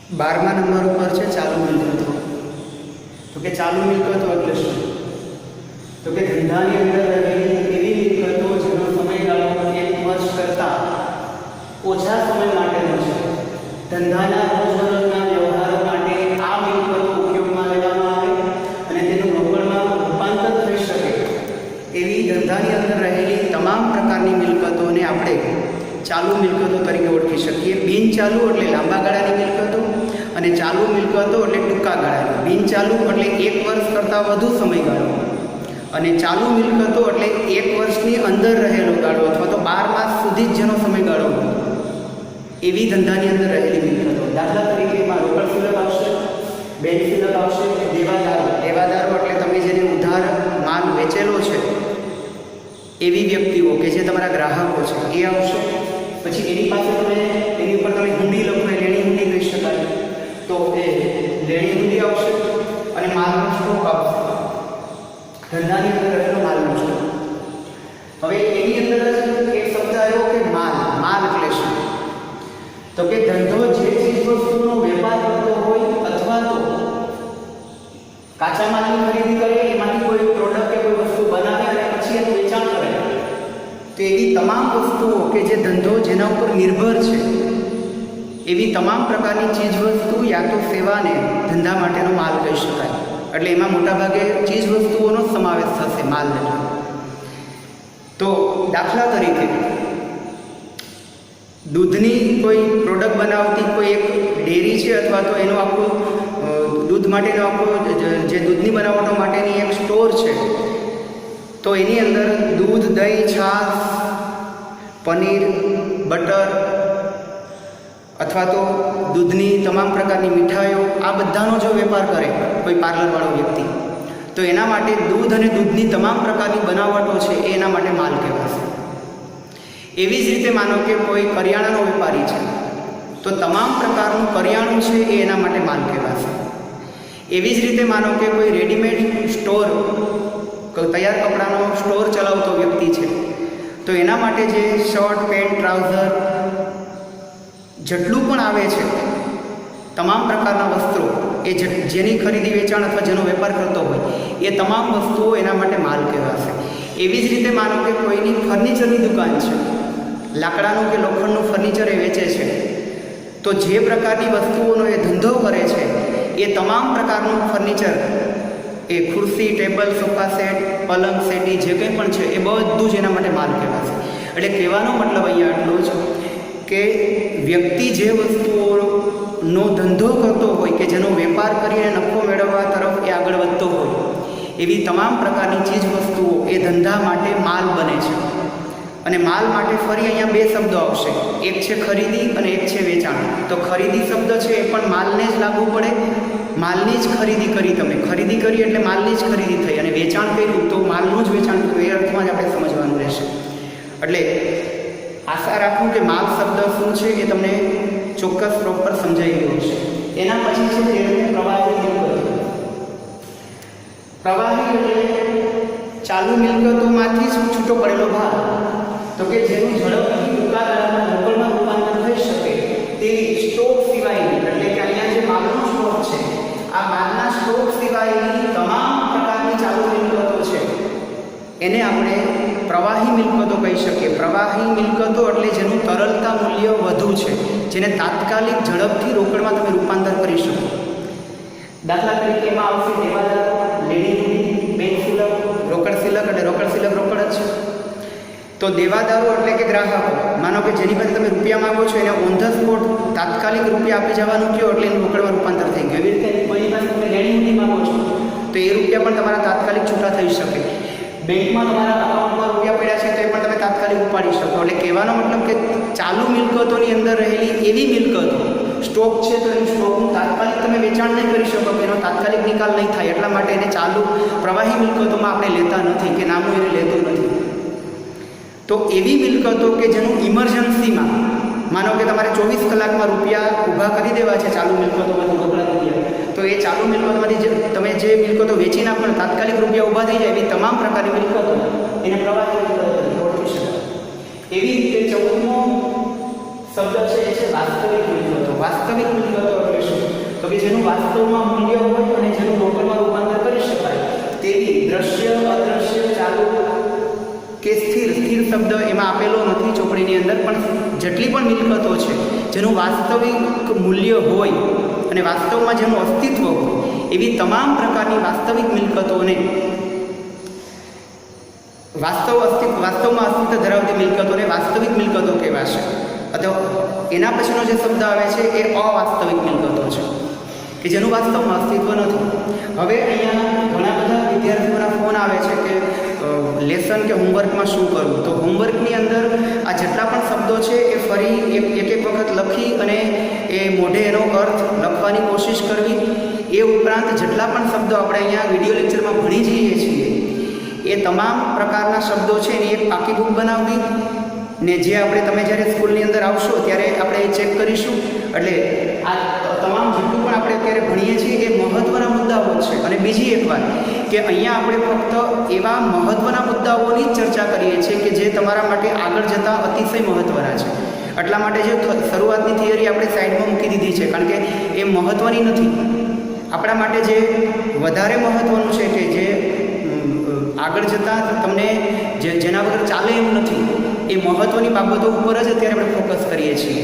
12મા number ઉપર છે ચાલુ મિલકતો. તો કે ચાલુ મિલકતો એટલે શું? તો કે ધંધાની અંદર રહેલી એવી મિલકતો જેનો સમયગાળો 1 વર્ષ કરતાં ઓછા સમય માટેનો છે. ધંધાના રોજબરોજના વ્યવહારો માટે આ મિલકતો ઉપયોગમાં લેવામાં આવે અને તેનું રોકડમાં રૂપાંતર થઈ શકે એવી ધંધાની અંદર રહેલી તમામ પ્રકારની મિલકતોને આપણે ચાલુ મિલકતો તરીકે ઓળખી શકીએ. બિનચાલુ એટલે લાંબા ગાળાની મિલકતો અને ચાલુ મિલકતો એટલે ટૂંકા ગાળાની. બિનચાલુ એટલે 1 વર્ષ કરતાં વધુ સમયગાળો અને ચાલુ મિલકતો એટલે 1 વર્ષની અંદર રહેલો ગાળો અથવા તો 12 માસ સુધી જ જેનો સમયગાળો હોય એવી ધંધાની અંદર રહેલી મિલકતો. દાખલા તરીકે એમાં રોકડ શિલક આવશે, બેંક શિલક આવશે, દેવાદારો એટલે તમે જેને ઉધાર માલ વેચેલો છે એવી વ્યક્તિઓ કે જે તમારા ગ્રાહકો છે એ આવશે. પછી એની પાસે એની ઉપર તમે હુંડી લખો, લેણી હુંડી કહી શકાય, તો એ લેણી હુંડી આવશે અને માલનો સ્ટોક આવશે. ધંધાની અંદર રહેલો માલનો સ્ટોક. હવે એની અંદર જ એક શબ્દ આવ્યો કે માલ એટલે શું? તો કે ધંધો જે ચીજ વસ્તુનો વેપાર કરતો હોય અથવા તો કાચા માલની ખરીદી કરે, એમાંથી કોઈ પ્રોડક્ટ કે કોઈ વસ્તુ બનાવે અને પછી એનું વેચાણ કરે, તો એવી તમામ વસ્તુઓ કે જે ધંધો જેના ઉપર નિર્ભર છે એવી તમામ પ્રકારની ચીજ વસ્તુ યા તો સેવાને ધંધા માટેનો માલ કહી શકાય. એટલે એમાં મોટાભાગે ચીજ વસ્તુઓનો સમાવેશ થશે માલને. તો દાખલા તરીકે દૂધની કોઈ પ્રોડક્ટ બનાવતી કોઈ એક ડેરી છે અથવા તો એનો આખો દૂધ માટેનો આખો જે દૂધની બનાવટો માટેની એક સ્ટોર છે, તો એની અંદર દૂધ, દહીં, છાશ, પનીર, બટર અથવા તો દૂધની તમામ પ્રકારની મીઠાઈઓ આ બધાનો જો વેપાર કરે કોઈ પાર્લરવાળો વ્યક્તિ, તો એના માટે દૂધ અને દૂધની તમામ પ્રકારની બનાવટો છે એ એના માટે માલ કહેવાશે. એવી જ રીતે માનો કે કોઈ કરિયાણાનો વેપારી છે તો તમામ પ્રકારનું કરિયાણું છે એ એના માટે માલ કહેવાશે. એવી જ રીતે માનો કે કોઈ રેડીમેડ સ્ટોર, તૈયાર કપડાનો સ્ટોર ચલાવતો વ્યક્તિ છે તો એના માટે જે શર્ટ, પેન્ટ, ટ્રાઉઝર જેટલું પણ આવે છે તમામ પ્રકારના વસ્ત્રો એ જેની ખરીદી વેચાણ અથવા જેનો વેપાર કરતો હોય એ તમામ વસ્તુઓ એના માટે માલ કહેવાશે. એવી જ રીતે માનો કે કોઈની ફર્નિચરની દુકાન છે, લાકડાનું કે લોખંડનું ફર્નિચર એ વેચે છે, તો જે પ્રકારની વસ્તુઓનો એ ધંધો કરે છે એ તમામ પ્રકારનું ફર્નિચર, એ ખુરશી, ટેબલ, સોફા સેટ, પલંગ, સેટી જે કંઈ પણ છે એ બધું જ એના માટે માલ કહેવાશે. એટલે કહેવાનો મતલબ અહીંયા એટલો જ કે વ્યક્તિ જે વસ્તુઓનો ધંધો કરતો હોય કે જેનો વેપાર કરીને નફો મેળવવા તરફ એ આગળ વધતો હોય એવી તમામ પ્રકારની ચીજ વસ્તુઓ એ ધંધા માટે માલ બને છે. અને માલ માટે ફરી અહીંયા 2 શબ્દો આવશે, એક છે ખરીદી અને એક છે વેચાણ. તો ખરીદી શબ્દ છે એ પણ માલને જ લાગુ પડે. માલની જ ખરીદી કરી, તમે ખરીદી કરી એટલે માલની જ ખરીદી થઈ, અને વેચાણ કર્યું તો માલનું જ વેચાણ કર્યું. એ અર્થમાં જ આપણે સમજવાનું રહેશે. એટલે આશા રાખું કે માલ શબ્દ શું છે એ તમને ચોક્કસ પ્રોપર સમજાઈ ગયો હશે. એના પછી છે તે પ્રવાહી મિલકતો. પ્રવાહી એટલે ચાલુ મિલકતોમાંથી જ છૂટો પડેલો ભાગ, તો કે જેનું ઝડપથી ટૂંકા ગાળામાં રોકડમાં રૂપાંતર થઈ શકે તેવી સ્ટોક સિવાયની, એટલે કે અહીંયા જે માલનો સ્ટોક છે આ માલના સ્ટોક સિવાયની તમામ પ્રકારની ચાલુ મિલકતો છે એને આપણે પ્રવાહી મિલકતો કહી શકીએ. પ્રવાહી મિલકતો એટલે જેનું તરલતા મૂલ્ય વધુ છે, જેને તાત્કાલિક ઝડપથી રોકડમાં તમે રૂપાંતર કરી શકો. દાખલા તરીકે એમાં આવશે દેવાદારો, લેણી હુંડી, બેંક શિલક, રોકડ શિલક. એટલે રોકડ શિલક રોકડ જ છે. તો દેવાદારો એટલે કે ગ્રાહકો, માનો કે જેની પાસે તમે રૂપિયા માંગો છો એને ઓન ધ સ્પોટ તાત્કાલિક રૂપિયા આપી જવાનું કહો એટલે એનું રોકડમાં રૂપાંતર થઈ ગયું. એવી રીતે કોઈની પાસે તમે લેણી હુંડી માંગો છો તો એ રૂપિયા પણ તમારા તાત્કાલિક છૂટા થઈ શકે. બેંકમાં તમારા અકાઉન્ટમાં રૂપિયા પડ્યા છે તો એ પણ તમે તાત્કાલિક ઉપાડી શકો. એટલે કહેવાનો મતલબ કે ચાલુ મિલકતોની અંદર રહેલી એવી મિલકતો, સ્ટોક છે તો એનું સ્ટોકનું તાત્કાલિક તમે વેચાણ નહીં કરી શકો, એનો તાત્કાલિક નિકાલ નહીં થાય, એટલા માટે એને ચાલુ પ્રવાહી મિલકતોમાં આપણે લેતા નથી કે નામું એને લેતું નથી. તો એવી મિલકતો કે જેનું ઇમરજન્સીમાં, માનો કે તમારે 24 કલાકમાં રૂપિયા ઊભા કરી દેવા છે ચાલુ મિલકતોમાંથી રોકડા રૂપિયા, તો એ ચાલુ મિલકતોમાંથી તમે જે મિલકતો વેચી નાખો તાત્કાલિક રૂપિયા ઊભા થઈ જાય એવી તમામ પ્રકારની મિલકતો એને પ્રવાહી મિલકતો ઓળખી શકાય. એવી રીતે 14મો શબ્દ છે એ છે વાસ્તવિક મિલકતો. વાસ્તવિક મિલકતો એટલે શું? તો કે જેનું વાસ્તવમાં મૂલ્ય હોય અને જેનું રોકડમાં રૂપાંતર કરી શકાય તેવી દ્રશ્ય, અદ્રશ્ય, ચાલુ કે સ્થિર શબ્દ એમાં આપેલો નથી ચોપડીની અંદર, પણ જેટલી પણ મિલકતો છે જેનું વાસ્તવિક મૂલ્ય હોય અને વાસ્તવમાં જેનું અસ્તિત્વ હોય એવી તમામ પ્રકારની વાસ્તવિક મિલકતોને વાસ્તવમાં અસ્તિત્વ ધરાવતી મિલકતોને વાસ્તવિક મિલકતો કહેવાશે. અથવા એના પછીનો જે શબ્દ આવે છે એ અવાસ્તવિક મિલકતો છે કે જેનું વાસ્તવમાં અસ્તિત્વ નથી. હવે અહીંયા ઘણા બધા વિદ્યાર્થીઓના ફોન આવે છે કે લેસન કે હોમવર્કમાં શું કરવું. તો હોમવર્કની અંદર આ જેટલા પણ શબ્દો છે એ ફરી એક વખત લખી અને એ મોઢે એનો અર્થ લખવાની કોશિશ કરવી. એ ઉપરાંત જેટલા પણ શબ્દો આપણે અહીંયા વિડીયો લેક્ચરમાં ભણી જઈએ છીએ એ તમામ પ્રકારના શબ્દો છે એની એક પાકી બુક બનાવવી ને જે તમે જ્યારે સ્કૂલની અંદર આવશો ત્યારે આપણે એ ચેક કરીશું. એટલે આ તમામ જેટલું પણ આપણે અત્યારે ભણીએ છીએ એ મહત્ત્વના મુદ્દાઓ છે. અને બીજી એક વાત કે અહીંયા આપણે ફક્ત એવા મહત્ત્વના મુદ્દાઓની જ ચર્ચા કરીએ છીએ કે જે તમારા માટે આગળ જતાં અતિશય મહત્ત્વના છે. એટલા માટે જે શરૂઆતની થિયરી આપણે સાઈડમાં મૂકી દીધી છે, કારણ કે એ મહત્ત્વની નથી. આપણા માટે જે વધારે મહત્ત્વનું છે કે જે આગળ જતાં તમને જેના વગર ચાલે એમ નથી એ મહત્ત્વની બાબતો ઉપર જ અત્યારે આપણે ફોકસ કરીએ છીએ.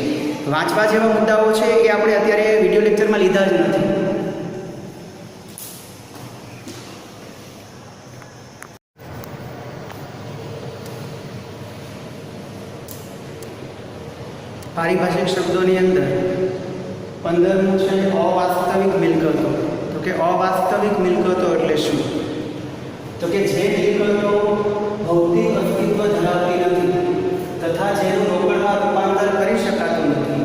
વાંચવા જેવા મુદ્દાઓ છે એ આપણે અત્યારે વિડીયો લેક્ચરમાં લીધા જ નથી. પારિભાષિક શબ્દોની અંદર 15મું છે અવાસ્તવિક મિલકતો. તો કે અવાસ્તવિક મિલકતો એટલે શું? તો કે જે મિલકતો ભૌતિક અસ્તિત્વ ધરાવતી નથી તથા જેનું રોકડમાં રૂપાંતર કરી શકાતું નથી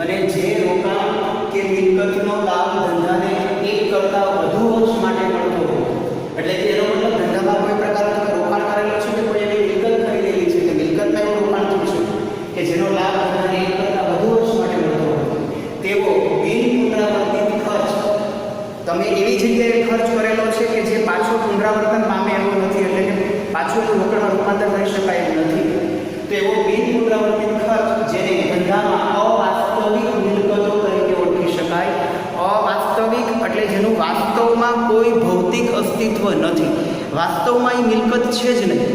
અને જે રોકાણ કે મિલકતનો લાભ ધંધાને એક કરતાં વધુ વર્ષ માટે મળતો હોય. એટલે કે એનો મતલબ ધંધામાં કોઈ પ્રકારનું રોકાણ કરેલું છે કે કોઈ એની મિલકત ખરીદેલી છે કે મિલકતમાં એવું રોકાણ થયું છે કે જેનો લાભ ધંધાને એક કરતાં વધુ વર્ષ માટે મળતો હોય તેવો બિન પુનરાવર્તિત ખર્ચ તમે એવી જગ્યાએ ખર્ચ કરેલો છે કે જે પાછો પુનરાવર્તન પામે એવો નથી. એટલે કે પાછું રોકડમાં રૂપાંતર કરી શકાય એમ નથી. તો એવો બિન પુનરાવર્તિત ખર્ચ જેને ધંધામાં અવાસ્તવિક મિલકતો તરીકે ઓળખી શકાય. અવાસ્તવિક એટલે જેનું વાસ્તવમાં કોઈ ભૌતિક અસ્તિત્વ નથી, વાસ્તવમાં એ મિલકત છે જ નહીં.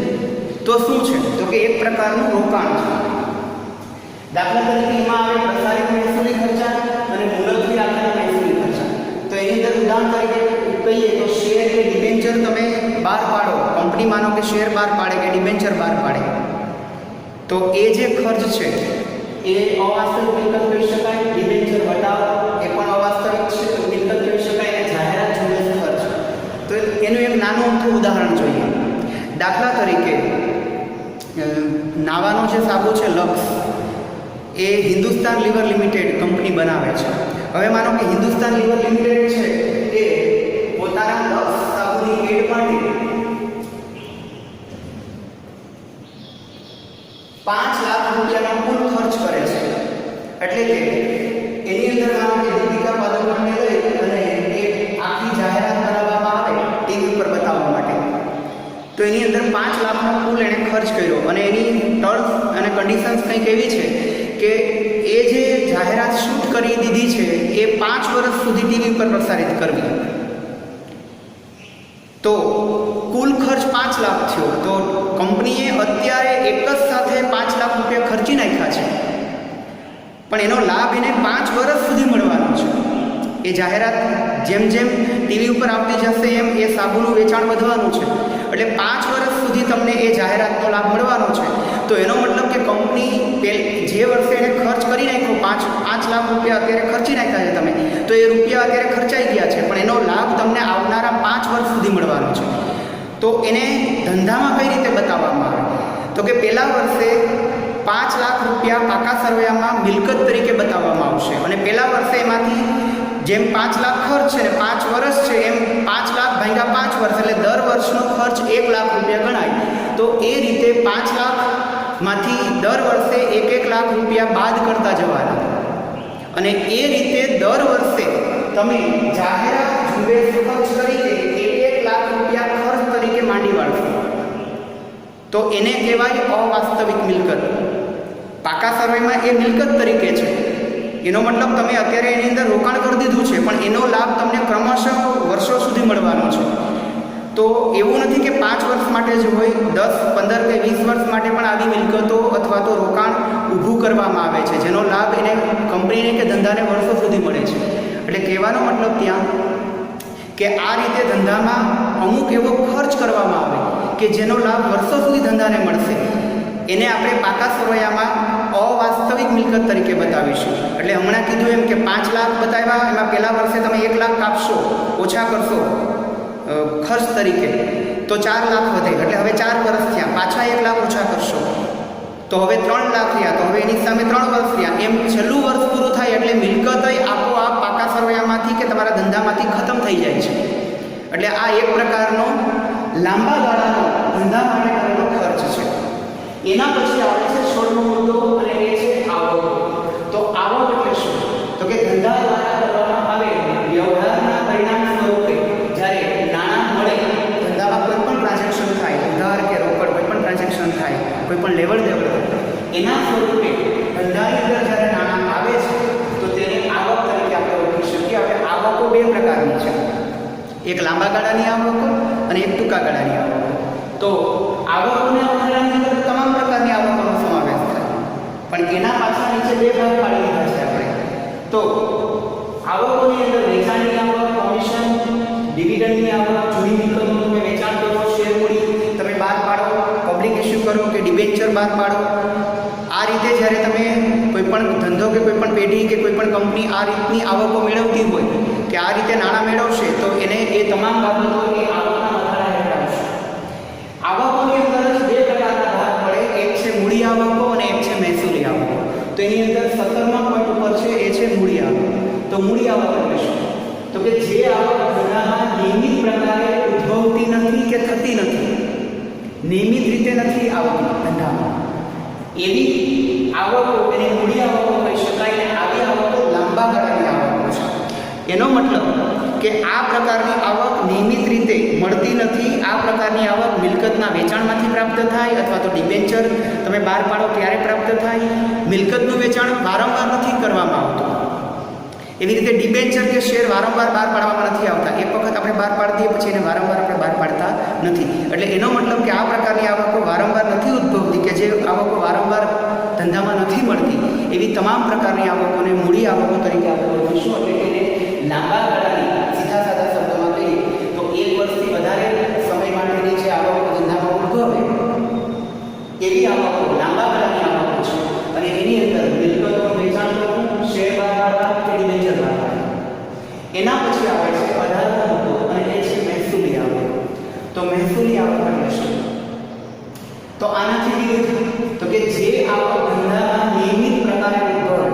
તો શું છે? તો કે એક પ્રકારનું રોકાણ છે. દાખલા તરીકે એમાં આવે પ્રસારિત મહેસૂલી ખર્ચા અને મુલતવી રાખેલા મહેસૂલી ખર્ચા. તો એની અંદર ઉદાહરણ તરીકે કહીએ તો શેર કે ડિબેન્ચર તમે બહાર પાડો, કંપની માનો કે શેર બહાર પાડે કે ડિબેન્ચર બહાર પાડે, તો એ જે ખર્ચ છે એ અવાસ્તવિક મિલકત કહી શકાય. ડિબેન્ચર બતાવો એ પણ અવાસ્તવિક છે મિલકત કહી શકાય. અને જાહેરાત ઝુંબેશ ખર્ચ, તો એનું એક નાનું અમથું ઉદાહરણ જોઈએ. દાખલા તરીકે નાવાનો જે સાબુ છે લક્સ, એ હિન્દુસ્તાન લીવર લિમિટેડ કંપની બનાવે છે. હવે માનો કે હિન્દુસ્તાન લીવર લિમિટેડ છે એ પોતાના લક્સ સાબુની એડ માટે 5 લાખ રૂપિયાનો કુલ ખર્ચ કરે છે. એટલે કે એની અંદર માનો કે દીપિકા પાદુકોણને લઈ અને એક આખી જાહેરાત બનાવવામાં આવે ટીવી પર બતાવવા માટે, તો એની અંદર 5 લાખનો કુલ એણે ખર્ચ કર્યો. અને એની ટર્મ્સ અને કન્ડિશન્સ કંઈક એવી છે કે એ જે જાહેરાત શૂટ કરી દીધી છે એ 5 વર્ષ સુધી ટીવી પર પ્રસારિત કરવી. તો કુલ ખર્ચ 5 લાખ થયો. તો કંપનીએ અત્યારે એક જ સાથે 5 લાખ રૂપિયા ખર્ચી નાખ્યા છે, પણ એનો લાભ એને 5 વર્ષ સુધી મળવાનો છે. એ જાહેરાત જેમ જેમ ટીવી ઉપર આવતી જશે એમ એ સાબુનું વેચાણ વધવાનું છે. એટલે 5 વર્ષ સુધી તમને એ જાહેરાતનો લાભ મળવાનો છે. તો એનો મતલબ કે કંપની જે વર્ષે એને ખર્ચ કરી નાખ્યો 5 લાખ રૂપિયા અત્યારે ખર્ચી નાખ્યા છે તમે, તો એ રૂપિયા અત્યારે ખર્ચાઈ ગયા છે, પણ એનો લાભ તમને આવનારા 5 વર્ષ સુધી મળવાનો છે. તો એને ધંધામાં કઈ રીતે બતાવવામાં આવે? તો કે પહેલા વર્ષે 5 લાખ રૂપિયા પાકા સરવૈયામાં મિલકત તરીકે બતાવવામાં આવશે. અને પહેલા વર્ષે એમાંથી જેમ 5 લાખ ખર્ચ છે ને 5 વર્ષ છે એમ 5 લાખ ભાગ્યા 5 વર્ષ એટલે દર વર્ષનો ખર્ચ 1 લાખ રૂપિયા ગણાય. તો એ રીતે 5 લાખમાંથી દર વર્ષે 1 લાખ રૂપિયા બાદ કરતા જવાના. અને એ રીતે દર વર્ષે તમે જાહેરાત ઝુંબેશ ખર્ચ તરીકે 1 લાખ રૂપિયા ખર્ચ તરીકે માંડી વાળશો. તો એને કહેવાય અવાસ્તવિક મિલકત. પાકા સર્વેમાં એ મિલકત તરીકે છે. એનો મતલબ તમે અત્યારે એની અંદર રોકાણ કરી દીધું છે, પણ એનો લાભ તમને ક્રમશઃ વર્ષો સુધી મળવાનો છે. તો એવું નથી કે 5 વર્ષ માટે જ હોય, 10, 15 કે 20 વર્ષ માટે પણ આવી મિલકતો અથવા તો રોકાણ ઊભું કરવામાં આવે છે, જેનો લાભ એને કંપનીને કે ધંધાને વર્ષો સુધી મળે છે. એટલે કહેવાનો મતલબ ત્યાં કે આ રીતે ધંધામાં અમુક એવો ખર્ચ કરવામાં આવે કે જેનો લાભ વર્ષો સુધી ધંધાને મળશે, એને આપણે પાકા સરવૈયામાં અવાસ્તવિક મિલકત તરીકે બતાવીશું. એટલે હમણાં કીધું એમ કે 5 લાખ બતાવ્યા, એમાં પહેલા વર્ષે તમે 1 લાખ કાપશો, ઓછા કરશો ખર્ચ તરીકે, તો 4 લાખ વધે. એટલે હવે 4 વર્ષ થયા, પાછા 1 લાખ ઓછા કરશો તો હવે 3 લાખ થયા, તો હવે એની સામે 3 વર્ષ થયા. એમ છેલ્લું વર્ષ પૂરું થાય એટલે મિલકત આપોઆપ પાકા સરવૈયામાંથી કે તમારા ધંધામાંથી ખતમ થઈ જાય છે. એટલે આ એક પ્રકારનો લાંબા ગાળાનો ધંધા માટે કરેલો ખર્ચ છે. એના પછી આવે છે 16મો મુદ્દો, અને એ છે આવક. તો આવક એટલે શું? તો કે ધંધા દ્વારા કરવામાં આવે વ્યવહારના પરિણામ સ્વરૂપે જ્યારે નાણાં મળે, ધંધામાં કોઈ પણ ટ્રાન્ઝેક્શન થાય, ઉધાર કે રોકડ કોઈ પણ ટ્રાન્ઝેક્શન થાય, કોઈ પણ લેવડ દેવડ થાય, એના સ્વરૂપે ધંધાની અંદર જ્યારે નાણાં આવે છે તો તેને આવક તરીકે આપણે ઓળખી શકીએ. હવે આવકો 2 પ્રકારની છે, એક લાંબા ગાળાની આવકો અને એક ટૂંકા ગાળાની આવકો. તો આવકોને આવકની અંદર તમામ પ્રકારની આવકોનો સમાવેશ થાય, પણ એના પાછળ નીચે 2 ભાગ પાડી દીધા છે આપણે. તો આવકોની અંદર વેચાણની આવક, કમિશન, ડિવિડન્ડની આવક, જૂની મિલકતનું તમે વેચાણ કરો, શેર મૂડી તમે બહાર પાડો, પબ્લિક ઇસ્યુ કરો કે ડિબેન્ચર બહાર પાડો, આ રીતે જ્યારે તમે કોઈ પણ ધંધો કે કોઈ પણ પેઢી કે કોઈ પણ કંપની આ રીતની આવકો મેળવતી હોય કે આ રીતે નાણાં મેળવશે, તો એને એ તમામ બાબતો એ આવકના વધારા હેઠળ આવશે. આવકોની અંદર જ 2 પ્રકારના ભાગ પડે, એક છે મૂડી આવકો અને એક છે મહેસૂલી આવકો. તો એની અંદર 17મા પોઈન્ટ ઉપર છે, એ છે મૂડી આવક. તો મૂડી આવક એટલે શું? તો કે જે આવક ધંધામાં નિયમિત પ્રકારે ઉદ્ભવતી નથી કે થતી નથી, નિયમિત રીતે નથી આવતી ધંધામાં, એવી આવકો એને મૂડી આવકો કહી શકાય. અને આવી આવકો લાંબા ગાળાની આવકો છે. એનો મતલબ કે આ પ્રકારની આવક નિયમિત રીતે મળતી નથી. આ પ્રકારની આવક મિલકતના વેચાણમાંથી પ્રાપ્ત થાય અથવા તો ડિબેન્ચર તમે બહાર પાડો ત્યારે પ્રાપ્ત થાય. મિલકતનું વેચાણ વારંવાર નથી કરવામાં આવતું. એવી રીતે ડિબેન્ચર કે શેર વારંવાર બહાર પાડવામાં નથી આવતા. એક વખત આપણે બહાર પાડી દઈએ પછી એને વારંવાર આપણે બહાર પાડતા નથી. એટલે એનો મતલબ કે આ પ્રકારની આવકો વારંવાર નથી ઉદ્ભવતી, કે જે આવકો વારંવાર ધંધામાં નથી મળતી, એવી તમામ પ્રકારની આવકોને મૂડી આવકો તરીકે આપણે ઓળખીશું. એટલે કે એને લાંબા ગાળાની, સીધા સાદા શબ્દોમાં કહીએ તો 1 વર્ષથી વધારે સમય માટેની જે આવકો ધંધામાં ઉદ્ભવે એવી આવકો લાંબા ગાળાની આવકો છે. અને એની અંદર મિલકતનું વેચાણ કરવું, શેર બહાર પાડવા કે ડિબેન્ચર બહાર પાડવા. એના પછી આવે છે 18મો મુદ્દો, અને એ છે મહેસૂલી આવક. તો મહેસૂલી આવક એટલે શું? તો આનાથી વિરુદ્ધ, તો કે જે આવક ધંધામાં નિયમિત પ્રકારે ઉદ્ભવે,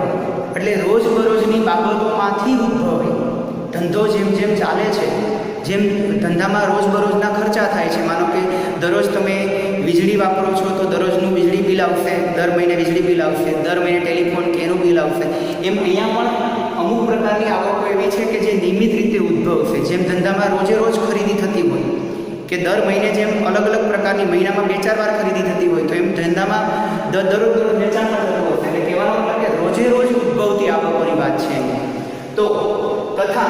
એટલે રોજબરોજની બાબતોમાંથી ઉદ્ભવે. ધંધો જેમ જેમ ચાલે છે, જેમ ધંધામાં રોજબરોજના ખર્ચા થાય છે, માનો કે દરરોજ તમે વીજળી વાપરો છો તો દરરોજનું વીજળી બિલ આવશે, દર મહિને વીજળી બિલ આવશે, દર મહિને ટેલિફોન કે એનું બિલ આવશે. એમ અહીંયા પણ અમુક પ્રકારની આવકો એવી છે કે જે નિયમિત રીતે ઉદ્ભવશે. જેમ ધંધામાં રોજે રોજ ખરીદી થતી હોય કે દર મહિને જેમ અલગ અલગ પ્રકારની મહિનામાં 2-4 વાર ખરીદી થતી હોય, તો એમ ધંધામાં દરરોજ વેચાણ પણ થતું હશે. એટલે કહેવાનો મતલબ કે રોજે રોજ ઉદ્ભવતી આવકોની વાત છે. તો તથા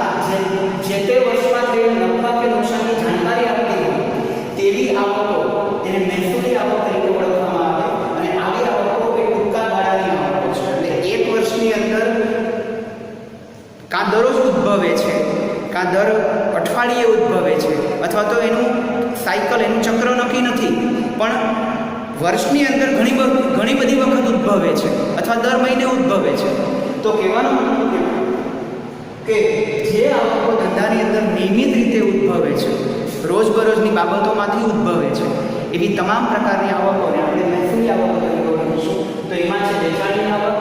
જે તે વર્ષમાં થયેલ નફા કે નુકસાનની જાણકારી આપતી હોય તેવી આવકો તેને મહેસૂલી આવક તરીકે ઓળખવામાં આવે. અને આવી આવકો એ ટૂંકા ગાળાની આવકો છે. એટલે 1 વર્ષની અંદર કાં દરરોજ ઉદ્ભવે છે, કાં દર અઠવાડિયે ઉદ્ભવે છે, અથવા તો એનું સાયકલ, એનું ચક્ર નક્કી નથી, પણ વર્ષની અંદર ઘણી બધી વખત ઉદ્ભવે છે અથવા દર મહિને ઉદ્ભવે છે. તો કહેવાનો મતલબ કે જે આવકો ધંધાની અંદર નિયમિત રીતે ઉદ્ભવે છે, રોજબરોજની બાબતોમાંથી ઉદ્ભવે છે, એવી તમામ પ્રકારની આવકોને આપણે મહેસૂલી આવકો તરીકે ઓળખીશું. તો એમાં છે વેચાણની આવક,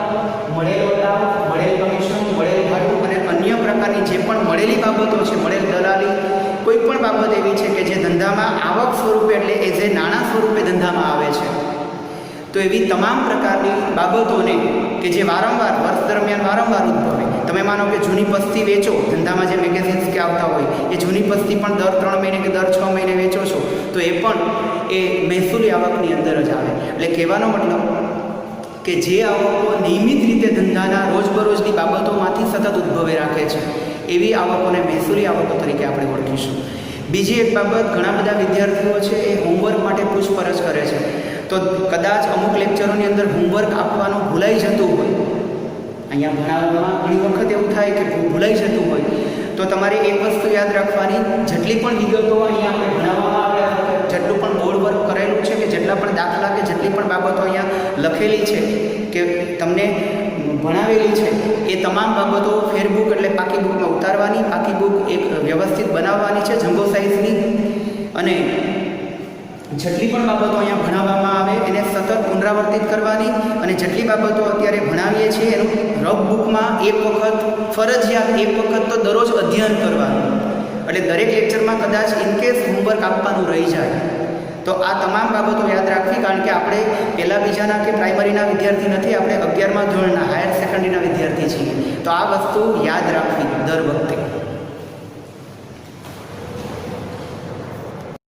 મળેલો લાભ, મળેલ કમિશન, મળેલ ભાડું અને અન્ય પ્રકારની જે પણ મળેલી બાબતો છે, મળેલ દલાલી, કોઈ પણ બાબત એવી છે કે જે ધંધામાં આવક સ્વરૂપે, એટલે એ જે નાણાં સ્વરૂપે ધંધામાં આવે છે, તો એવી તમામ પ્રકારની બાબતોને કે જે વારંવાર વર્ષ દરમિયાન વારંવાર ઉદ્ભવે. તમે માનો કે જૂની પસ્તી વેચો, ધંધામાં જે મેગેઝિન્સ કે આવતા હોય એ જૂની પસ્તી પણ દર 3 મહિને કે દર 6 મહિને વેચો છો, તો એ પણ એ મહેસૂલી આવકની અંદર જ આવે. એટલે કહેવાનો મતલબ કે જે આવકો નિયમિત રીતે ધંધાના રોજબરોજની બાબતોમાંથી સતત ઉદ્ભવે રાખે છે એવી આવકોને મહેસૂલી આવકો તરીકે આપણે ઓળખીશું. બીજી એક બાબત, ઘણા બધા વિદ્યાર્થીઓ છે એ હોમવર્ક માટે પૂછપરછ કરે છે. તો કદાચ અમુક લેક્ચરોની અંદર હોમવર્ક આપવાનું ભૂલાઈ જતું હોય, અહીંયા ભણાવવામાં ઘણી વખત એવું થાય કે ભૂલાઈ જતું હોય, તો તમારે એક વસ્તુ યાદ રાખવાની, જેટલી પણ વિગતો અહીંયા આપણે ભણાવવામાં આવ્યા છે, જેટલું પણ બોર્ડ વર્ક કરેલું છે કે જેટલા પણ દાખલા કે જેટલી પણ બાબતો અહીંયા લખેલી છે કે તમને ભણાવેલી છે, એ તમામ બાબતો ફેરબુક એટલે પાકી બુકમાં ઉતારવાની. પાકી બુક એક વ્યવસ્થિત બનાવવાની છે જમ્બો સાઇઝની, અને જેટલી પણ બાબતો અહીંયા ભણાવવામાં આવે એને સતત પુનરાવર્તિત કરવાની. અને જેટલી બાબતો અત્યારે ભણાવીએ છીએ એનું રફ બુકમાં એક વખત ફરજિયાત એક વખત તો દરરોજ અધ્યયન કરવાનું. એટલે દરેક લેક્ચરમાં કદાચ ઇનકેસ હોમવર્ક આપવાનું રહી જાય તો આ તમામ બાબતો યાદ રાખવી, કારણ કે આપણે પહેલાં બીજાના કે પ્રાઇમરીના વિદ્યાર્થી નથી, આપણે 11મા ધોરણના હાયર સેકન્ડરીના વિદ્યાર્થી છીએ. તો આ વસ્તુ યાદ રાખવી દર વખતે.